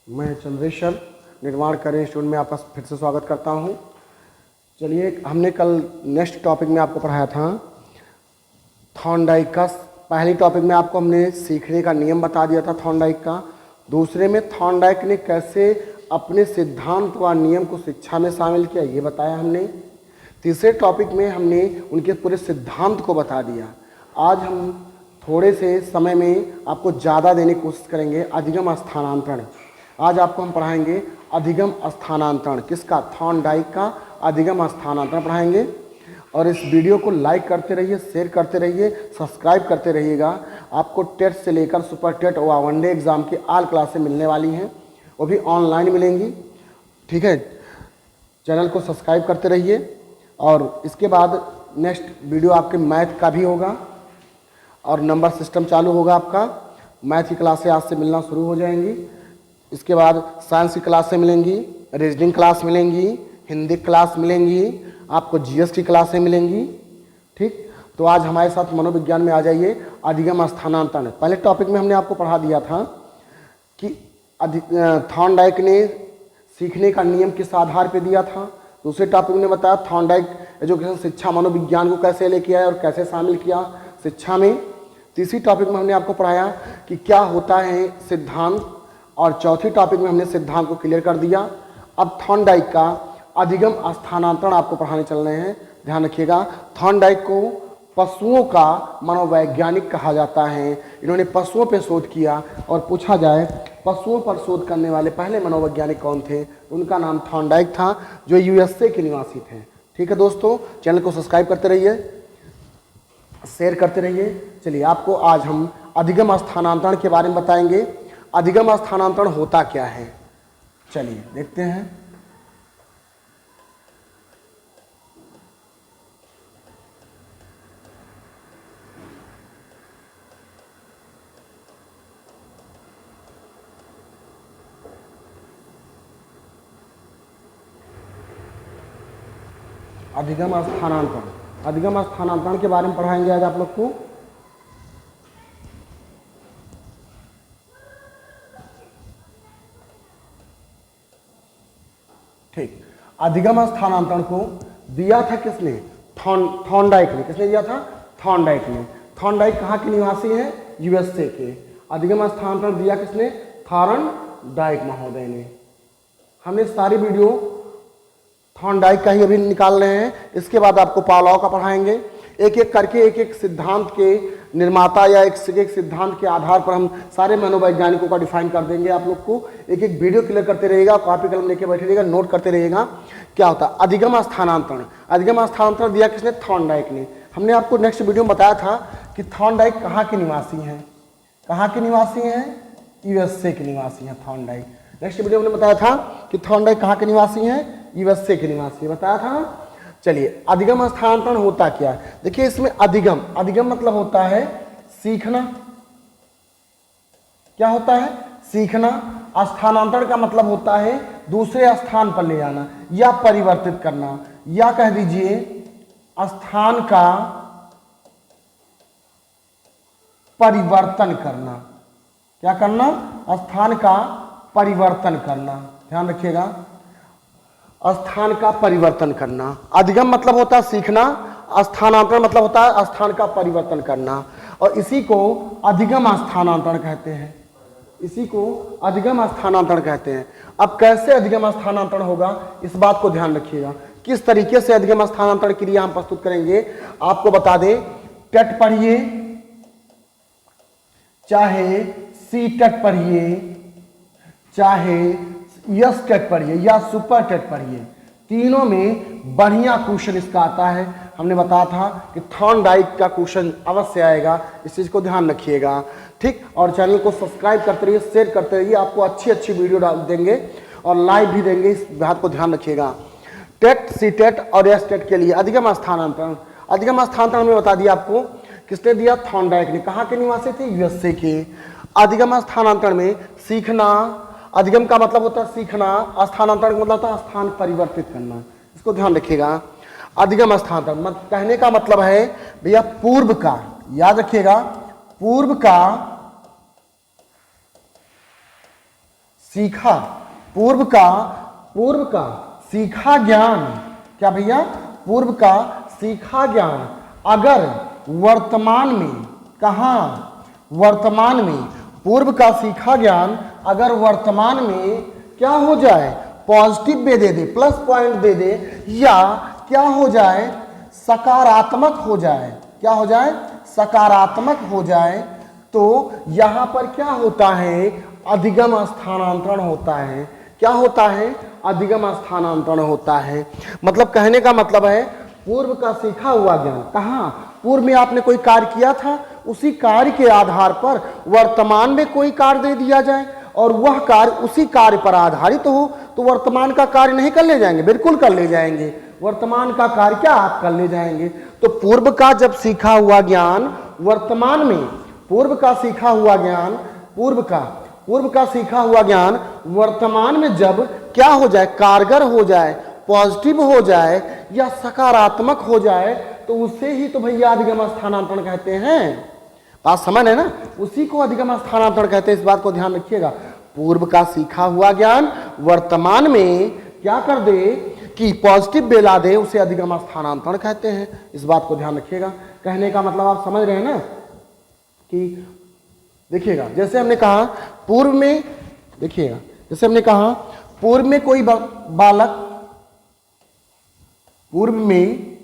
मैं चंद्रेश्वर निर्माण करें इंस्टीट्यूट में आपका फिर से स्वागत करता हूं। चलिए, हमने कल नेक्स्ट टॉपिक में आपको पढ़ाया था थॉर्नडाइक का। पहली टॉपिक में आपको हमने सीखने का नियम बता दिया था थॉर्नडाइक का। दूसरे में थॉर्नडाइक ने कैसे अपने सिद्धांत व नियम को शिक्षा में शामिल किया ये बताया हमने। तीसरे टॉपिक में हमने उनके पूरे सिद्धांत को बता दिया। आज हम थोड़े से समय में आपको ज़्यादा देने की कोशिश करेंगे अधिगम स्थानांतरण। आज आपको हम पढ़ाएंगे अधिगम स्थानांतरण, किसका? थॉर्नडाइक का अधिगम स्थानांतरण पढ़ाएंगे। और इस वीडियो को लाइक करते रहिए, शेयर करते रहिए, सब्सक्राइब करते रहिएगा। आपको टेट से लेकर सुपर टेट व वनडे एग्ज़ाम की ऑल क्लासें मिलने वाली हैं, वो भी ऑनलाइन मिलेंगी। ठीक है, चैनल को सब्सक्राइब करते रहिए। और इसके बाद नेक्स्ट वीडियो आपके मैथ का भी होगा और नंबर सिस्टम चालू होगा आपका। मैथ की क्लासें आज से मिलना शुरू हो जाएंगी। इसके बाद साइंस की क्लासें मिलेंगी, रीजनिंग क्लास मिलेंगी, हिंदी क्लास मिलेंगी, आपको जीएस की क्लासें मिलेंगी। ठीक, तो आज हमारे साथ मनोविज्ञान में आ जाइए अधिगम स्थानांतरण। पहले टॉपिक में हमने आपको पढ़ा दिया था कि थॉर्नडाइक ने सीखने का नियम किस आधार पर दिया था। दूसरे टॉपिक में बताया थॉर्नडाइक एजुकेशन शिक्षा मनोविज्ञान को कैसे लेके आया और कैसे शामिल किया शिक्षा में। तीसरी टॉपिक में हमने आपको पढ़ाया कि क्या होता है सिद्धांत, और चौथी टॉपिक में हमने सिद्धांत को क्लियर कर दिया। अब थॉर्नडाइक का अधिगम स्थानांतरण आपको पढ़ाने चल रहे हैं, ध्यान रखिएगा। थॉर्नडाइक को पशुओं का मनोवैज्ञानिक कहा जाता है। इन्होंने पशुओं पर शोध किया, और पूछा जाए पशुओं पर शोध करने वाले पहले मनोवैज्ञानिक कौन थे, उनका नाम थॉर्नडाइक था, जो यूएसए के निवासी थे। ठीक है दोस्तों, चैनल को सब्सक्राइब करते रहिए, शेयर करते रहिए। चलिए, आपको आज हम अधिगम स्थानांतरण के बारे में बताएंगे। अधिगम स्थानांतरण होता क्या है, चलिए देखते हैं। अधिगम स्थानांतरण, अधिगम स्थानांतरण के बारे में पढ़ाएंगे आज आप लोग को। ठीक, अधिगम स्थानांतरण को दिया था किसने? थॉर्नडाइक ने। किसने दिया था? थॉर्नडाइक ने। थॉर्नडाइक कहाँ के निवासी हैं? यूएसए के। अधिगम स्थानांतरण दिया किसने? थॉर्नडाइक महोदय ने। हमने सारी वीडियो थॉर्नडाइक का ही अभी निकाल रहे हैं। इसके बाद आपको पावलोव का पढ़ाएंगे। एक एक करके एक एक सिद्धांत के निर्माता या एक सिद्धांत के आधार पर हम सारे मनोवैज्ञानिकों का डिफाइन कर देंगे। आप लोग को एक एक वीडियो क्लियर करते रहिएगा, कॉपी कलम लेके बैठे रहिएगा, नोट करते रहिएगा क्या होता है अधिगम स्थानांतरण। अधिगम स्थानांतरण दिया किसने? थॉर्नडाइक ने। हमने आपको नेक्स्ट वीडियो में बताया था कि थॉर्नडाइक कहाँ के निवासी हैं। कहाँ के निवासी हैं? यूएसए के निवासी हैं थॉर्नडाइक। नेक्स्ट वीडियो में बताया था कि थॉर्नडाइक कहाँ के निवासी हैं? यूएसए के निवासी, बताया था। चलिए, अधिगम स्थानांतरण होता क्या है, देखिए इसमें अधिगम, अधिगम मतलब होता है सीखना। क्या होता है? सीखना। स्थानांतरण का मतलब होता है दूसरे स्थान पर ले जाना या परिवर्तित करना, या कह दीजिए स्थान का परिवर्तन करना। क्या करना? स्थान का परिवर्तन करना। ध्यान रखिएगा, स्थान का परिवर्तन करना। अधिगम मतलब होता है सीखना, स्थानांतरण मतलब होता है स्थान का परिवर्तन करना, और इसी को अधिगम स्थानांतरण कहते हैं। इसी को अधिगम स्थानांतरण कहते हैं। अब कैसे अधिगम स्थानांतरण होगा, इस बात को ध्यान रखिएगा। किस तरीके से अधिगम स्थानांतरण क्रिया हम प्रस्तुत करेंगे आपको बता दें। टेट पढ़िए, चाहे सी टेट पढ़िए, चाहे यस टेट पढ़िए या सुपर टेट पढ़िए, तीनों में बढ़िया क्वेश्चन इसका आता है। हमने बताया था कि थॉर्नडाइक का क्वेश्चन अवश्य आएगा, इस चीज़ को ध्यान रखिएगा। ठीक, और चैनल को सब्सक्राइब करते रहिए, शेयर करते रहिए। आपको अच्छी अच्छी वीडियो डाल देंगे और लाइव भी देंगे, इस बात को ध्यान रखिएगा। टेट, सी टेट और एस टेट के लिए अधिगम स्थानांतरण। अधिगम स्थानांतरण में बता दिया आपको किसने दिया? थॉर्नडाइक ने। कहाँ के निवासी थे? यूएसए के। अधिगम स्थानांतरण में सीखना, अधिगम का मतलब होता है सीखना, स्थानांतरण का मतलब होता है स्थान परिवर्तित करना। इसको ध्यान रखिएगा। अधिगम स्थानांतरण कहने का मतलब है भैया पूर्व का, याद रखिएगा, पूर्व का सीखा, पूर्व का सीखा ज्ञान, क्या भैया, पूर्व का सीखा ज्ञान अगर वर्तमान में, कहां, वर्तमान में, पूर्व का सीखा ज्ञान अगर वर्तमान में क्या हो जाए, पॉजिटिव में दे दे, प्लस पॉइंट दे दे, या क्या हो जाए, सकारात्मक हो जाए, क्या हो जाए, सकारात्मक हो जाए, तो यहां पर क्या होता है, अधिगम स्थानांतरण होता है। क्या होता है, अधिगम स्थानांतरण होता है। मतलब कहने का मतलब है पूर्व का सीखा हुआ ज्ञान, कहां, पूर्व में आपने कोई कार्य किया था, उसी कार्य के आधार पर वर्तमान में कोई कार्य दे दिया जाए और वह कार्य उसी कार्य पर आधारित हो, तो वर्तमान का कार्य नहीं कर ले जाएंगे, बिल्कुल कर ले जाएंगे, वर्तमान का कार्य क्या आप कर ले जाएंगे। तो पूर्व का जब सीखा हुआ ज्ञान वर्तमान में, पूर्व का सीखा हुआ ज्ञान, पूर्व का सीखा हुआ ज्ञान वर्तमान में जब क्या हो जाए, कारगर हो जाए, पॉजिटिव हो जाए या सकारात्मक हो जाए, तो उसे ही तो भैया अधिगम स्थानांतरण कहते हैं। बात समझ है ना, उसी को अधिगम स्थानांतरण कहते हैं। इस बात को ध्यान रखिएगा, पूर्व का सीखा हुआ ज्ञान वर्तमान में क्या कर दे कि पॉजिटिव बेला दे, उसे अधिगम स्थानांतरण कहते हैं। इस बात को ध्यान रखिएगा। कहने का मतलब आप समझ रहे हैं ना कि देखिएगा, जैसे हमने कहा पूर्व में, देखिएगा जैसे हमने कहा पूर्व में कोई बालक, पूर्व में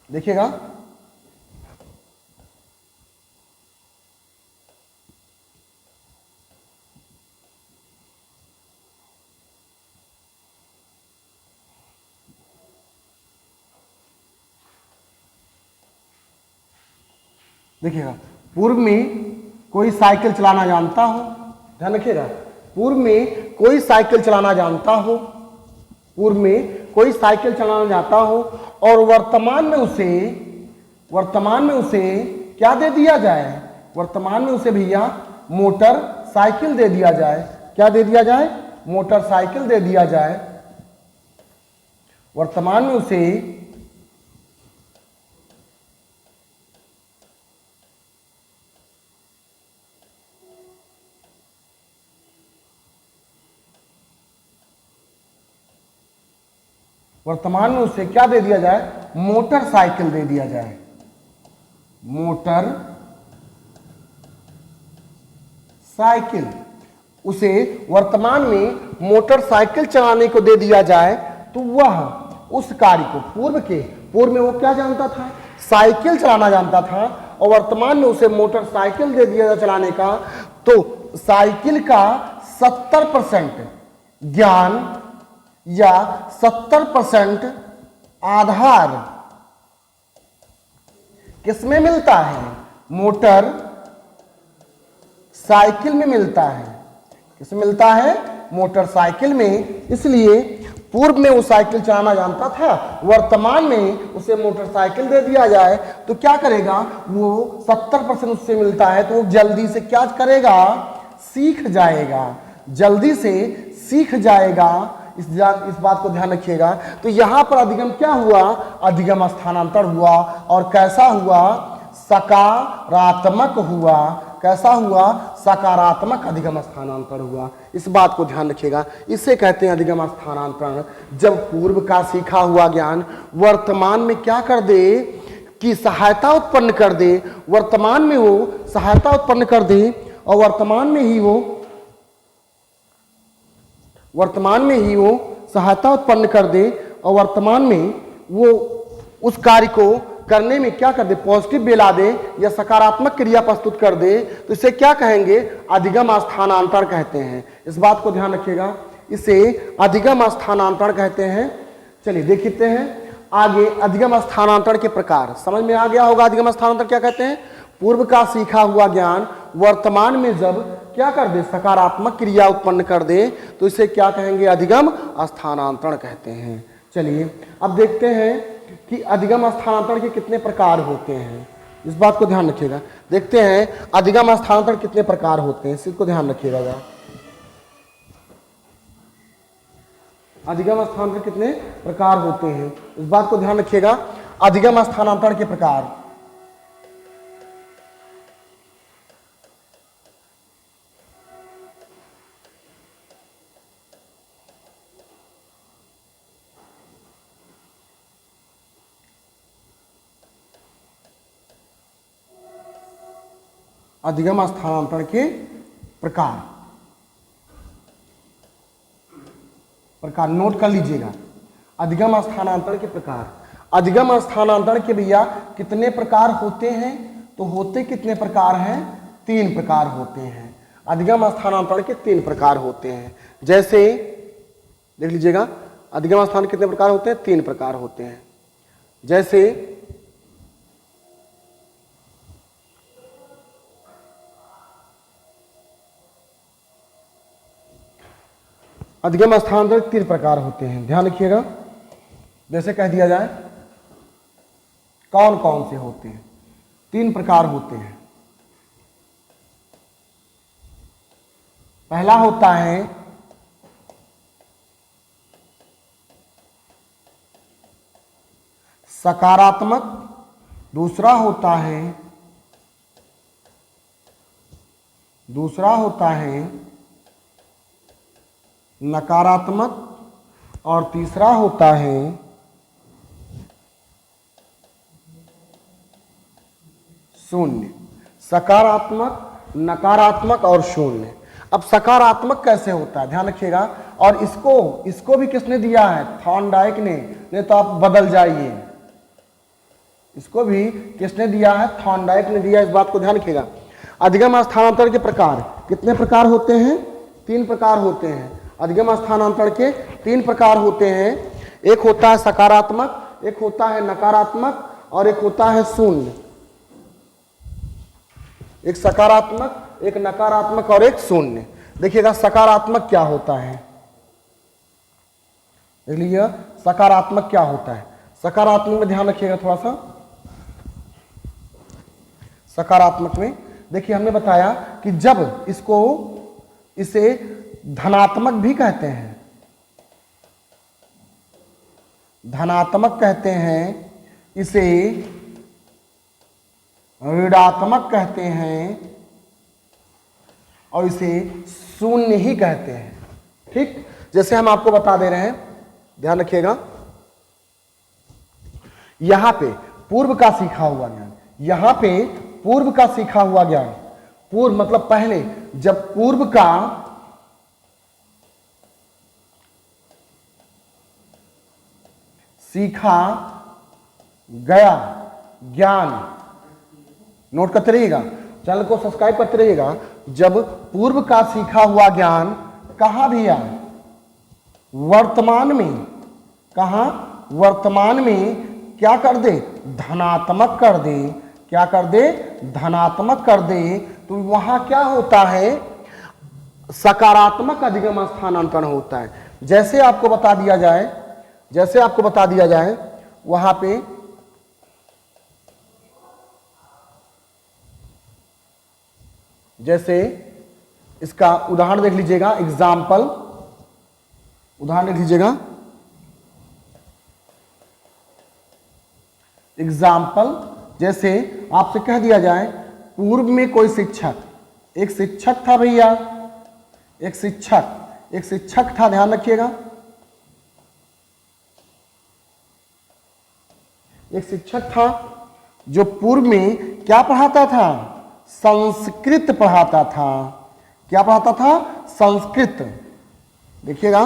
देखिएगा देखिएगा पूर्व में कोई साइकिल चलाना जानता हो, ध्यान रखिएगा, पूर्व में कोई साइकिल चलाना जानता हो, पूर्व में कोई साइकिल चलाना जानता हो और वर्तमान में उसे क्या दे दिया जाए, वर्तमान में उसे भैया मोटर साइकिल दे दिया जाए। क्या दे दिया जाए, मोटरसाइकिल दे दिया जाए। वर्तमान में उसे क्या दे दिया जाए, मोटरसाइकिल दे दिया जाए, मोटर साइकिल, उसे वर्तमान में मोटरसाइकिल चलाने को दे दिया जाए, तो वह उस कार्य को पूर्व में वो क्या जानता था, साइकिल चलाना जानता था, और वर्तमान में उसे मोटरसाइकिल दे दिया जाए चलाने का, तो साइकिल का 70% ज्ञान या 70% आधार किसमें मिलता है, मोटर साइकिल में मिलता है। किसमें मिलता है, मोटरसाइकिल में। इसलिए पूर्व में वो साइकिल चलाना जानता था, वर्तमान में उसे मोटरसाइकिल दे दिया जाए तो क्या करेगा, वो 70% उससे मिलता है, तो वो जल्दी से क्या करेगा, सीख जाएगा, जल्दी से सीख जाएगा। इस बात को ध्यान रखिएगा। तो यहां पर अधिगम क्या हुआ, अधिगम स्थानांतर हुआ, और कैसा हुआ, सकारात्मक हुआ। कैसा हुआ, सकारात्मक अधिगम स्थानांतर हुआ। इस बात को ध्यान रखिएगा, इसे कहते हैं अधिगम स्थानांतरण। जब पूर्व का सीखा हुआ ज्ञान वर्तमान में क्या कर दे कि सहायता उत्पन्न कर दे, वर्तमान में वो सहायता उत्पन्न कर दे, और वर्तमान में ही वो सहायता उत्पन्न कर दे, और वर्तमान में वो उस कार्य को करने में क्या कर दे, पॉजिटिव बेला दे या सकारात्मक क्रिया प्रस्तुत कर दे, तो इसे क्या कहेंगे, अधिगम स्थानांतरण कहते हैं। इस बात को ध्यान रखिएगा, इसे अधिगम स्थानांतरण कहते हैं। चलिए देखते हैं आगे अधिगम स्थानांतरण के प्रकार। समझ में आ गया होगा अधिगम स्थानांतरण क्या कहते हैं। पूर्व का सीखा हुआ ज्ञान वर्तमान में जब क्या कर दे, सकारात्मक क्रिया उत्पन्न कर दे, तो इसे क्या कहेंगे, अधिगम स्थानांतरण कहते हैं। चलिए अब देखते हैं कि अधिगम स्थानांतरण के कितने प्रकार होते हैं। इस बात को ध्यान रखिएगा। देखते हैं अधिगम स्थानांतरण कितने प्रकार होते हैं, इसको ध्यान रखिएगा जरा। अधिगम स्थानांतरण कितने प्रकार होते हैं, इस बात को ध्यान रखिएगा। अधिगम स्थानांतरण के प्रकार, अधिगम स्थानांतरण के प्रकार। नोट कर लीजिएगा, अधिगम स्थानांतरण के प्रकार। अधिगम स्थानांतरण के भैया कितने प्रकार होते हैं? तो होते कितने प्रकार हैं? 3 प्रकार होते हैं। अधिगम स्थानांतरण के 3 प्रकार होते हैं। जैसे देख लीजिएगा, अधिगम स्थान कितने प्रकार होते हैं? 3 प्रकार होते हैं। जैसे अधिगम स्थानांतरण 3 प्रकार होते हैं, ध्यान रखिएगा। जैसे कह दिया जाए कौन कौन से होते हैं? 3 प्रकार होते हैं। पहला होता है सकारात्मक, दूसरा होता है नकारात्मक और तीसरा होता है शून्य। सकारात्मक, नकारात्मक और शून्य। अब सकारात्मक कैसे होता है, ध्यान रखिएगा। और इसको भी किसने दिया है? थॉर्नडाइक ने। नहीं तो आप बदल जाइए। इसको भी किसने दिया है? थॉर्नडाइक ने दिया। इस बात को ध्यान रखिएगा। अधिगम स्थानांतरण के प्रकार कितने प्रकार होते हैं? 3 प्रकार होते हैं। अधिगम स्थानांतरण के 3 प्रकार होते हैं। एक होता है सकारात्मक, एक होता है नकारात्मक और एक होता है शून्य। एक सकारात्मक, एक नकारात्मक और एक शून्य। देखिएगा सकारात्मक क्या होता है, देख लीजिए सकारात्मक क्या होता है। सकारात्मक में ध्यान रखिएगा थोड़ा सा। सकारात्मक में देखिए हमने बताया कि जब इसे धनात्मक भी कहते हैं, धनात्मक कहते हैं, इसे ऋणात्मक कहते हैं और इसे शून्य ही कहते हैं। ठीक, जैसे हम आपको बता दे रहे हैं, ध्यान रखिएगा। यहां पे पूर्व का सीखा हुआ ज्ञान, यहां पे पूर्व का सीखा हुआ ज्ञान, पूर्व मतलब पहले, जब पूर्व का सीखा गया ज्ञान, नोट करते रहिएगा, चैनल को सब्सक्राइब करते रहिएगा। जब पूर्व का सीखा हुआ ज्ञान कहां भी आए, वर्तमान में, कहां? वर्तमान में क्या कर दे? धनात्मक कर दे। क्या कर दे? धनात्मक कर दे। तो वहां क्या होता है? सकारात्मक अधिगम स्थानांतरण होता है। जैसे आपको बता दिया जाए, वहां पे जैसे इसका उदाहरण देख लीजिएगा, एग्जाम्पल, उदाहरण देख लीजिएगा। एग्जाम्पल जैसे आपसे कह दिया जाए, पूर्व में कोई शिक्षक, एक शिक्षक था भैया, एक शिक्षक था, ध्यान रखिएगा। एक शिक्षक था जो पूर्व में क्या पढ़ाता था? संस्कृत पढ़ाता था। क्या पढ़ाता था? संस्कृत। देखिएगा,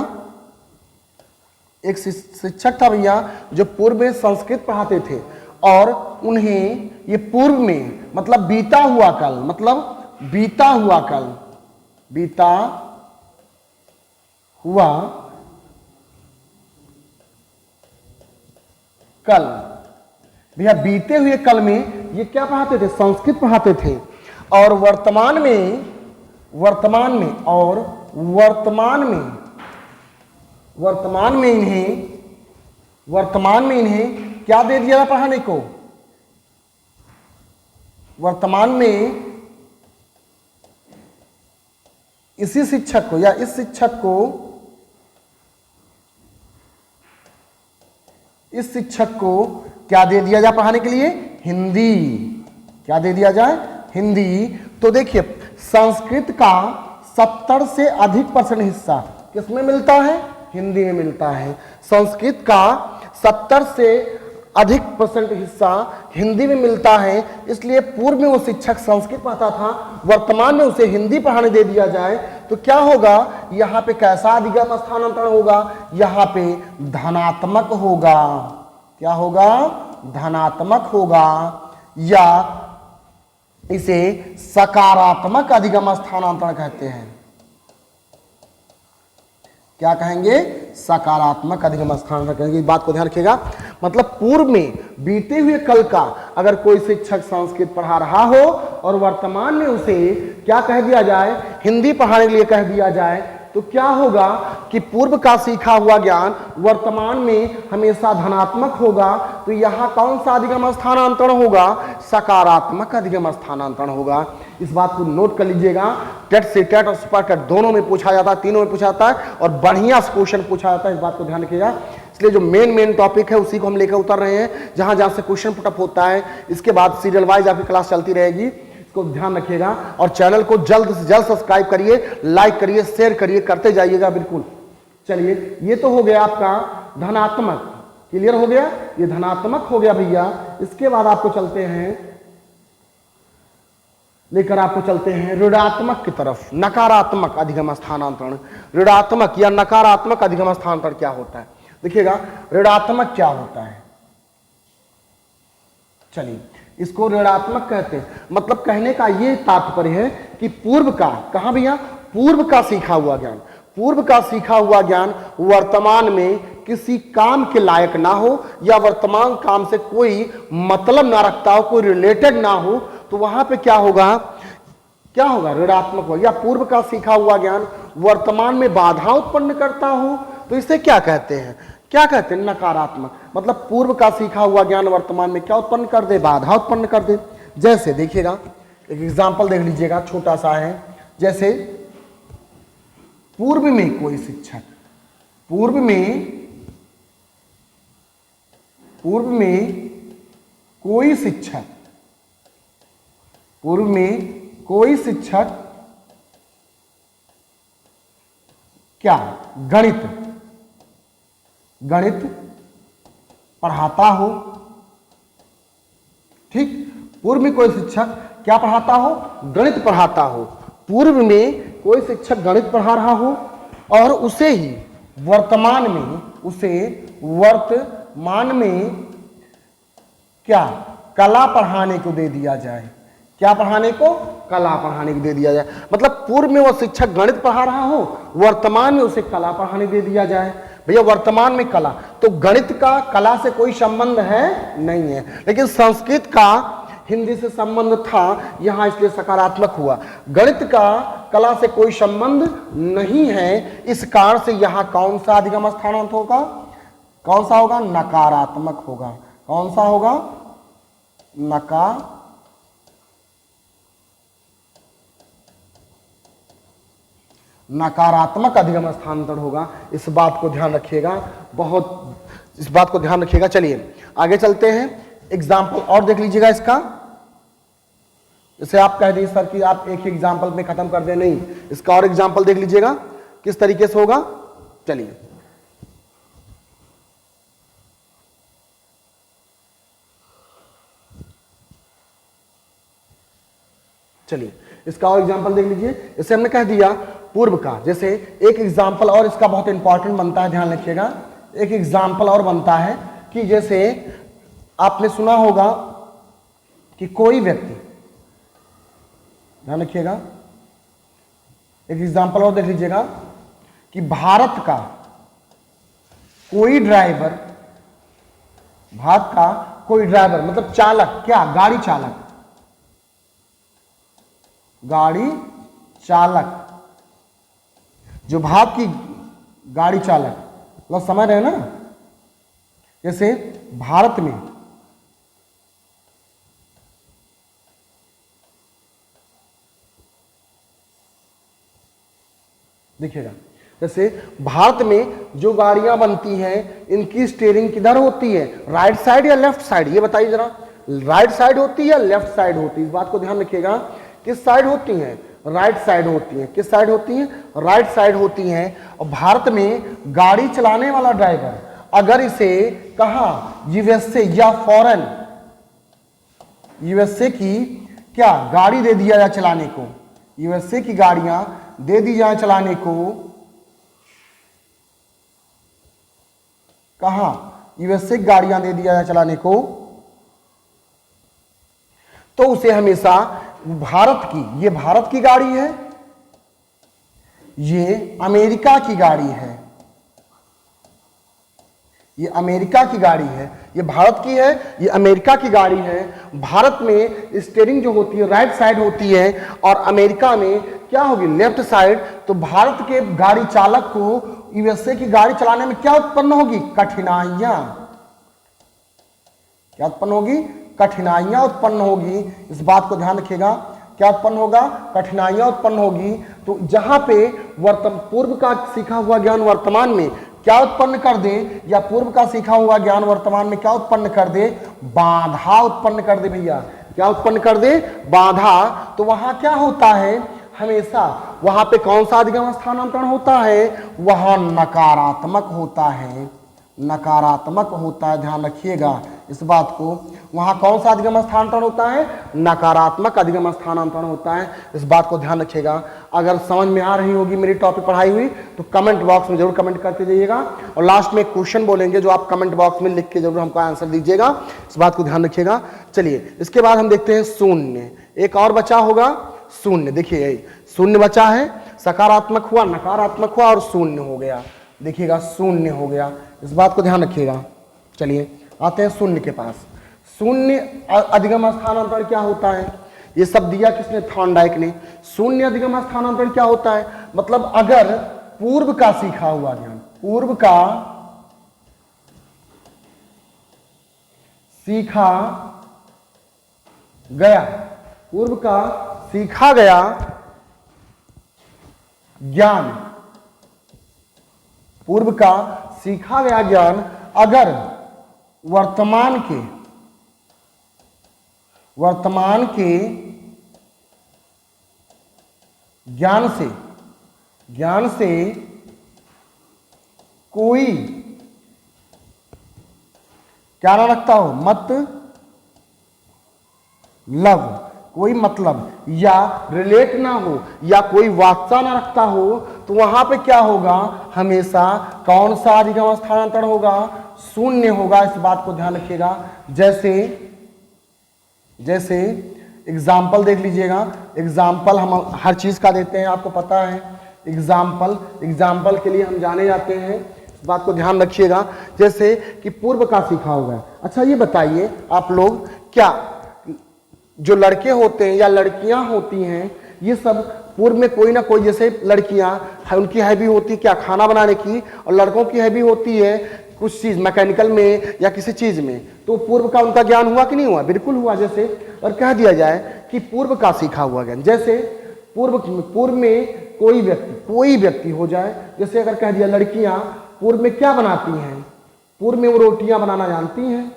एक शिक्षक था भैया जो पूर्व में संस्कृत पढ़ाते थे और उन्हें ये पूर्व में मतलब बीता हुआ कल, भैया बीते हुए कल में ये क्या पढ़ाते थे? संस्कृत पढ़ाते थे। और वर्तमान में इन्हें क्या दे दिया पढ़ाने को? वर्तमान में इसी शिक्षक को या इस शिक्षक को क्या दे दिया जाए पढ़ाने के लिए? हिंदी। क्या दे दिया जाए? हिंदी। तो देखिए संस्कृत का 70 से अधिक % हिस्सा किसमें मिलता है? हिंदी में मिलता है। संस्कृत का 70 से अधिक परसेंट हिस्सा हिंदी में मिलता है, इसलिए पूर्व में वो शिक्षक संस्कृत पढ़ाता था, वर्तमान में उसे हिंदी पढ़ाने दे दिया जाए तो क्या होगा, यहाँ पे कैसा अधिगम स्थानांतरण होगा, यहाँ पे धनात्मक होगा। क्या होगा, धनात्मक होगा, या इसे सकारात्मक अधिगम स्थानांतरण कहते हैं। क्या कहेंगे, सकारात्मक अधिगम स्थानांतरण कहेंगे। इस बात को ध्यान रखिएगा। मतलब पूर्व में बीते हुए कल का अगर कोई शिक्षक संस्कृत पढ़ा रहा हो और वर्तमान में उसे क्या कह दिया जाए, हिंदी पढ़ाने के लिए कह दिया जाए, तो क्या होगा कि पूर्व का सीखा हुआ ज्ञान वर्तमान में हमेशा धनात्मक होगा। तो यहाँ कौन सा अधिगम स्थानांतरण होगा, सकारात्मक अधिगम स्थानांतरण होगा। इस बात को नोट कर लीजिएगा। टेट से टेट और सुपर टेट दोनों में पूछा जाता है, तीनों में पूछा जाता है और बढ़िया क्वेश्चन पूछा जाता है। इस बात को ध्यान रखिएगा। इसलिए जो मेन टॉपिक है उसी को हम लेकर उतर रहे हैं, जहां जहां से क्वेश्चन पुटअप होता है। इसके बाद सीरियल वाइज आपकी क्लास चलती रहेगी, इसको ध्यान रखिएगा। और चैनल को जल्द से जल्द सब्सक्राइब करिए, लाइक करिए, शेयर करिए, करते जाइएगा बिल्कुल। चलिए, ये तो हो गया आपका धनात्मक, क्लियर हो गया, ये धनात्मक हो गया भैया। इसके बाद आपको चलते हैं, लेकर आपको चलते हैं ऋणात्मक की तरफ, नकारात्मक अधिगम स्थानांतरण। ऋणात्मक या नकारात्मक अधिगम स्थानांतरण क्या होता है, देखिएगा। ऋणात्मक क्या होता है, चलिए इसको ऋणात्मक कहते हैं। मतलब कहने का ये तात्पर्य है कि पूर्व का, कहां भैया, पूर्व का सीखा हुआ ज्ञान, पूर्व का सीखा हुआ ज्ञान वर्तमान में किसी काम के लायक ना हो, या वर्तमान काम से कोई मतलब ना रखता हो, कोई रिलेटेड ना हो, तो वहां पे क्या होगा, क्या होगा, ऋणात्मक होगा। या पूर्व का सीखा हुआ ज्ञान वर्तमान में बाधा उत्पन्न करता हो, तो इसे क्या कहते हैं, क्या कहते हैं, नकारात्मक। मतलब पूर्व का सीखा हुआ ज्ञान वर्तमान में क्या उत्पन्न कर दे, बाधा उत्पन्न कर दे। जैसे देखिएगा, एक एग्जांपल देख लीजिएगा, छोटा सा है। जैसे पूर्व में कोई शिक्षक, पूर्व में कोई शिक्षक, पूर्व में कोई शिक्षक क्या, गणित पढ़ाता हो, ठीक। पूर्व में कोई शिक्षक क्या पढ़ाता हो, गणित पढ़ाता हो। पूर्व में कोई शिक्षक गणित पढ़ा रहा हो और उसे ही वर्तमान में क्या, कला पढ़ाने को दे दिया जाए। क्या पढ़ाने को, कला पढ़ाने को दे दिया जाए। मतलब पूर्व में वो शिक्षक गणित पढ़ा रहा हो, वर्तमान में उसे कला पढ़ाने दे दिया जाए। भैया वर्तमान में कला, तो गणित का कला से कोई संबंध है नहीं है, लेकिन संस्कृत का हिंदी से संबंध था यहां, इसलिए सकारात्मक हुआ। गणित का कला से कोई संबंध नहीं है, इस कारण से यहां कौन सा अधिगम स्थानांतरण होगा, कौन सा होगा, नकारात्मक होगा। कौन सा होगा, नकारात्मक अधिगम स्थानांतरण होगा। इस बात को ध्यान रखिएगा, बहुत इस बात को ध्यान रखिएगा। चलिए आगे चलते हैं, एग्जाम्पल और देख लीजिएगा इसका। जैसे आप कह दें सर कि आप एक ही एग्जाम्पल में खत्म कर दें, नहीं, इसका और एग्जाम्पल देख लीजिएगा किस तरीके से होगा। चलिए इसका और एग्जाम्पल देख लीजिए। जैसे हमने कह दिया पूर्व का, जैसे एक एग्जाम्पल और इसका बहुत इंपॉर्टेंट बनता है, ध्यान रखिएगा। एक एग्जाम्पल और बनता है कि जैसे आपने सुना होगा कि कोई व्यक्ति, ध्यान रखिएगा, एक एग्जाम्पल और देख लीजिएगा कि भारत का कोई ड्राइवर, मतलब चालक, क्या, गाड़ी चालक, जो भारत की गाड़ी चालक, मतलब समझ रहे हैं ना। जैसे भारत में देखिएगा, जैसे भारत में जो गाड़ियां बनती हैं, इनकी स्टीयरिंग किधर होती है, राइट साइड या लेफ्ट साइड, ये बताइए जरा। राइट साइड होती है या लेफ्ट साइड होती है, इस बात को ध्यान रखिएगा। किस साइड होती हैं, राइट साइड होती हैं। किस साइड होती हैं, राइट साइड होती हैं। और भारत में गाड़ी चलाने वाला ड्राइवर अगर इसे कहा यूएसए या फॉरेन यूएसए की क्या गाड़ी दे दिया जाए चलाने को, यूएसए की गाड़ियां दे दी जाए चलाने को, कहा यूएसए की गाड़ियां दे दिया जाए चलाने को, तो उसे हमेशा भारत की, ये भारत की गाड़ी है, ये अमेरिका की गाड़ी है, ये अमेरिका की गाड़ी है, ये भारत की है, ये अमेरिका की गाड़ी है। भारत में स्टीयरिंग जो होती है राइट साइड होती है और अमेरिका में क्या होगी, लेफ्ट साइड। तो भारत के गाड़ी चालक को यूएसए की गाड़ी चलाने में क्या उत्पन्न होगी, कठिनाइयां। क्या उत्पन्न होगी, कठिनाइयां उत्पन्न होगी। इस बात को ध्यान रखिएगा, क्या उत्पन्न होगा, कठिनाइयां उत्पन्न होगी। तो जहां पे पूर्व का सीखा हुआ ज्ञान वर्तमान में क्या उत्पन्न कर दे, या पूर्व का सीखा हुआ ज्ञान वर्तमान में क्या उत्पन्न कर दे, बाधा उत्पन्न कर दे भैया। क्या उत्पन्न कर दे, बाधा। तो वहां क्या होता है, हमेशा वहां पे कौन सा अधिगम स्थानांतरण होता है, वहां नकारात्मक होता है, नकारात्मक होता है। ध्यान रखिएगा इस बात को, वहां कौन सा अधिगम स्थानांतरण होता है, नकारात्मक अधिगम स्थानांतरण होता है। इस बात को ध्यान रखिएगा। अगर समझ में आ रही होगी मेरी टॉपिक पढ़ाई हुई तो कमेंट बॉक्स में जरूर कमेंट करते जाइएगा, और लास्ट में एक क्वेश्चन बोलेंगे जो आप कमेंट बॉक्स में लिख के जरूर हमको आंसर दीजिएगा। इस बात को ध्यान रखिएगा। चलिए इसके बाद हम देखते हैं शून्य, एक और बचा होगा शून्य। देखिए यही शून्य बचा है, सकारात्मक हुआ, नकारात्मक हुआ और शून्य हो गया। देखिएगा शून्य हो गया, इस बात को ध्यान रखिएगा। चलिए आते हैं शून्य के पास। शून्य अधिगम स्थानांतरण क्या होता है, ये सब दिया किसने, थॉर्नडाइक ने। शून्य अधिगम स्थानांतरण क्या होता है, मतलब अगर पूर्व का सीखा हुआ ज्ञान, पूर्व का सीखा गया, पूर्व का सीखा गया ज्ञान, पूर्व का सीखा गया ज्ञान अगर वर्तमान के ज्ञान से कोई क्या ना रखता हो, कोई मतलब या रिलेट ना हो, या कोई वास्ता ना रखता हो, तो वहां पे क्या होगा, हमेशा कौन सा अधिगम स्थानांतरण होगा, शून्य होगा। इस बात को ध्यान रखिएगा। जैसे एग्जाम्पल देख लीजिएगा, एग्जाम्पल हम हर चीज का देते हैं, आपको पता है। एग्जाम्पल के लिए हम जाने जाते हैं, इस बात को ध्यान रखिएगा। जैसे कि पूर्व का सीखा हुआ है। अच्छा ये बताइए आप लोग, क्या जो लड़के होते हैं या लड़कियां होती हैं, ये सब पूर्व में कोई ना कोई, जैसे लड़कियां उनकी हैबी होती है क्या, खाना बनाने की, और लड़कों की हैबी होती है कुछ चीज मैकेनिकल में या किसी चीज में, तो पूर्व का उनका ज्ञान हुआ कि नहीं हुआ, बिल्कुल हुआ। जैसे और कह दिया जाए कि पूर्व का सीखा हुआ ज्ञान, जैसे पूर्व में कोई व्यक्ति हो जाए, जैसे अगर कह दिया लड़कियां पूर्व में क्या बनाती हैं, पूर्व में वो रोटियां बनाना जानती हैं,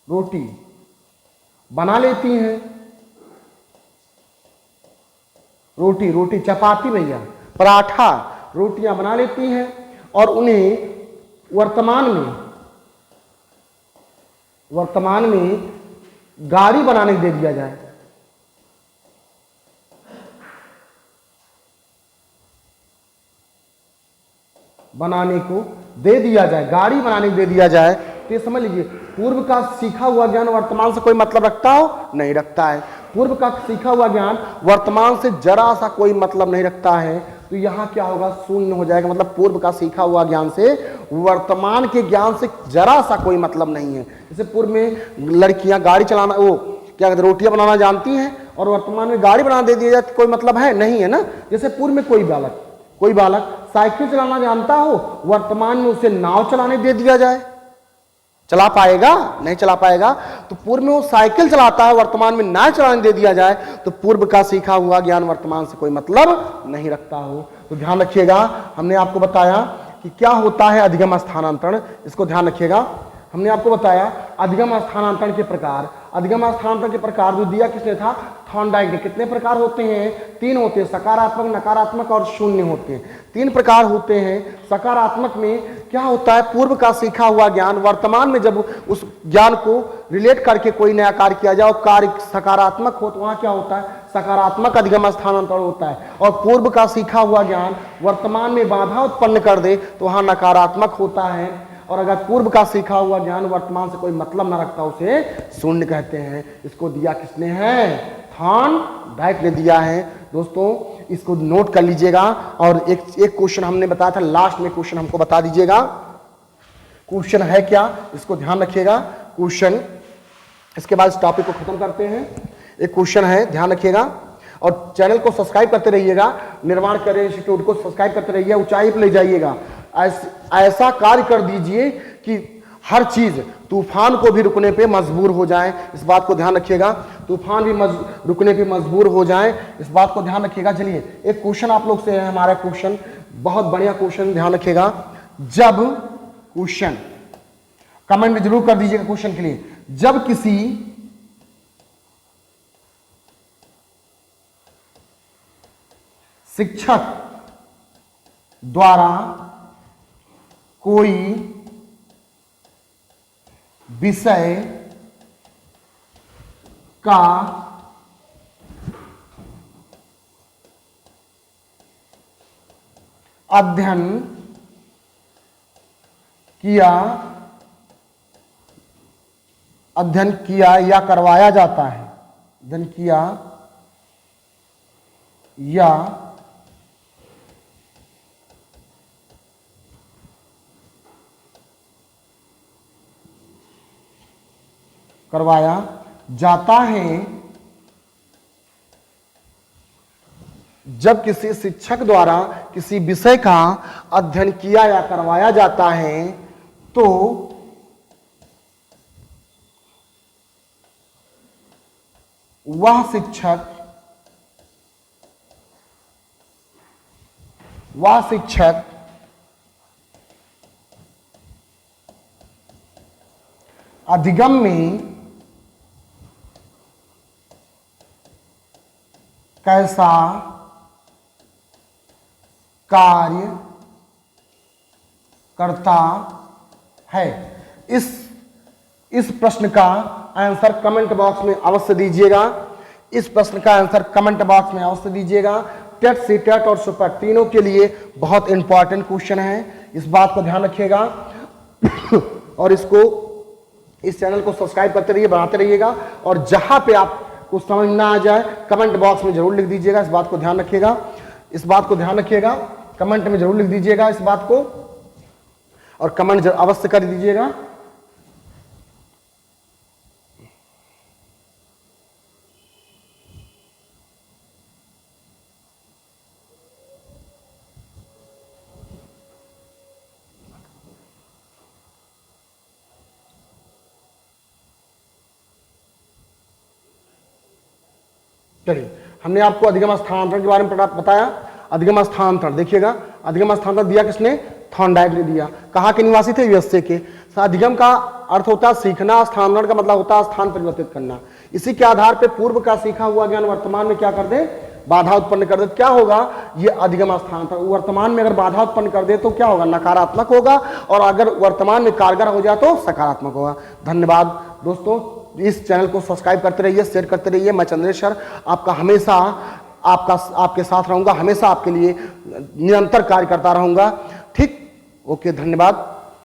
रोटी बना लेती हैं, रोटी चपाती भैया पराठा रोटियां बना लेती हैं, और उन्हें वर्तमान में गाड़ी बनाने दे दिया जाए, बनाने को दे दिया जाए, गाड़ी बनाने को दे दिया जाए, तो ये समझ लीजिए पूर्व का सीखा हुआ ज्ञान वर्तमान से कोई मतलब रखता हो, नहीं रखता है। पूर्व का सीखा हुआ ज्ञान वर्तमान से जरा सा कोई मतलब नहीं रखता है, तो यहां क्या होगा, शून्य हो जाएगा। मतलब पूर्व का सीखा हुआ ज्ञान से वर्तमान के ज्ञान से जरा सा कोई मतलब नहीं है। जैसे पूर्व में लड़कियां गाड़ी चलाना, वो क्या कहते हैं, रोटियां बनाना जानती हैं, और वर्तमान में गाड़ी बना दे दिया जाए, तो कोई मतलब है नहीं, है ना। जैसे पूर्व में कोई बालक साइकिल चलाना जानता हो, वर्तमान में उसे नाव चलाने दे दिया जाए, चला पाएगा, नहीं चला पाएगा। तो पूर्व में वो साइकिल चलाता है, वर्तमान में नाव चलाने दे दिया जाए, तो पूर्व का सीखा हुआ ज्ञान वर्तमान से कोई मतलब नहीं रखता हो। तो ध्यान रखिएगा, हमने आपको बताया कि क्या होता है अधिगम स्थानांतरण, इसको ध्यान रखिएगा। हमने आपको बताया अधिगम स्थानांतरण के प्रकार। अधिगम स्थानांतरण के प्रकार जो दिया किसने था, थॉर्नडाइक के कितने प्रकार होते हैं? 3 होते हैं, सकारात्मक, नकारात्मक और शून्य होते हैं। 3 प्रकार होते हैं। सकारात्मक में क्या होता है? पूर्व का सीखा हुआ ज्ञान वर्तमान में जब उस ज्ञान को रिलेट करके कोई नया कार्य किया जाए और कार्य सकारात्मक हो तो वहां क्या होता है? सकारात्मक अधिगम स्थानांतरण होता है। और पूर्व का सीखा हुआ ज्ञान वर्तमान में बाधा उत्पन्न कर दे तो वहां नकारात्मक होता है। और अगर पूर्व का सीखा हुआ ज्ञान वर्तमान से कोई मतलब ना रखता उसे शून्य कहते हैं। इसको दिया किसने है? थॉर्नडाइक ने दिया है। दोस्तों इसको नोट कर लीजिएगा। और एक क्वेश्चन हमने बताया था, लास्ट में क्वेश्चन हमको बता दीजिएगा। क्वेश्चन है क्या, इसको ध्यान रखिएगा। क्वेश्चन, इसके बाद इस टॉपिक को खत्म करते हैं। एक क्वेश्चन है, ध्यान रखिएगा। और चैनल को सब्सक्राइब करते रहिएगा। निर्माण करें इंस्टीट्यूट को सब्सक्राइब करते रहिए, ऊंचाई पर ले जाइएगा। ऐसा कार्य कर दीजिए कि हर चीज तूफान को भी रुकने पे मजबूर हो जाए। इस बात को ध्यान रखिएगा। तूफान भी रुकने पे मजबूर हो जाए, इस बात को ध्यान रखिएगा। चलिए एक क्वेश्चन आप लोग से है, हमारा क्वेश्चन बहुत बढ़िया क्वेश्चन, ध्यान रखिएगा। जब क्वेश्चन कमेंट में जरूर कर दीजिएगा क्वेश्चन के लिए। जब किसी शिक्षक द्वारा कोई विषय का अध्ययन किया या करवाया जाता है, अध्ययन किया या करवाया जाता है। जब किसी शिक्षक द्वारा किसी विषय का अध्ययन किया या करवाया जाता है तो वह शिक्षक अधिगम में कैसा कार्य करता है। इस प्रश्न का आंसर कमेंट बॉक्स में अवश्य दीजिएगा। इस प्रश्न का आंसर कमेंट बॉक्स में अवश्य दीजिएगा। टेट, सीटेट और सुपर तीनों के लिए बहुत इंपॉर्टेंट क्वेश्चन है, इस बात को ध्यान रखिएगा। और इस चैनल को सब्सक्राइब करते रहिए, बढ़ाते रहिएगा। और जहां पे आपको समझ ना आ जाए कमेंट बॉक्स में जरूर लिख दीजिएगा, इस बात को ध्यान रखिएगा। इस बात को ध्यान रखिएगा, कमेंट में जरूर लिख दीजिएगा इस बात को, और कमेंट अवश्य कर दीजिएगा। चलिए, हमने आपको अधिगम स्थानांतरण के बारे में बताया। अधिगम स्थानांतरण देखिएगा, अधिगम स्थानांतरण दिया किसने? थॉर्नडाइक ने दिया। कहाँ के निवासी थे? यूएसए के। अधिगम का अर्थ होता है सीखना, स्थानांतरण का मतलब होता है स्थान परिवर्तित करना। इसी के आधार पर पूर्व का सीखा हुआ ज्ञान वर्तमान में क्या कर दे? बाधा उत्पन्न कर दे। क्या होगा? ये अधिगम स्थानांतरण। वर्तमान में अगर बाधा उत्पन्न कर दे तो क्या होगा? नकारात्मक होगा। और अगर वर्तमान में कारगर हो जाए तो सकारात्मक होगा। धन्यवाद दोस्तों, इस चैनल को सब्सक्राइब करते रहिए, शेयर करते रहिए। मैं चंद्रेश्वर आपका हमेशा आपके साथ रहूंगा, हमेशा आपके लिए निरंतर कार्य करता रहूंगा। ठीक, ओके, धन्यवाद।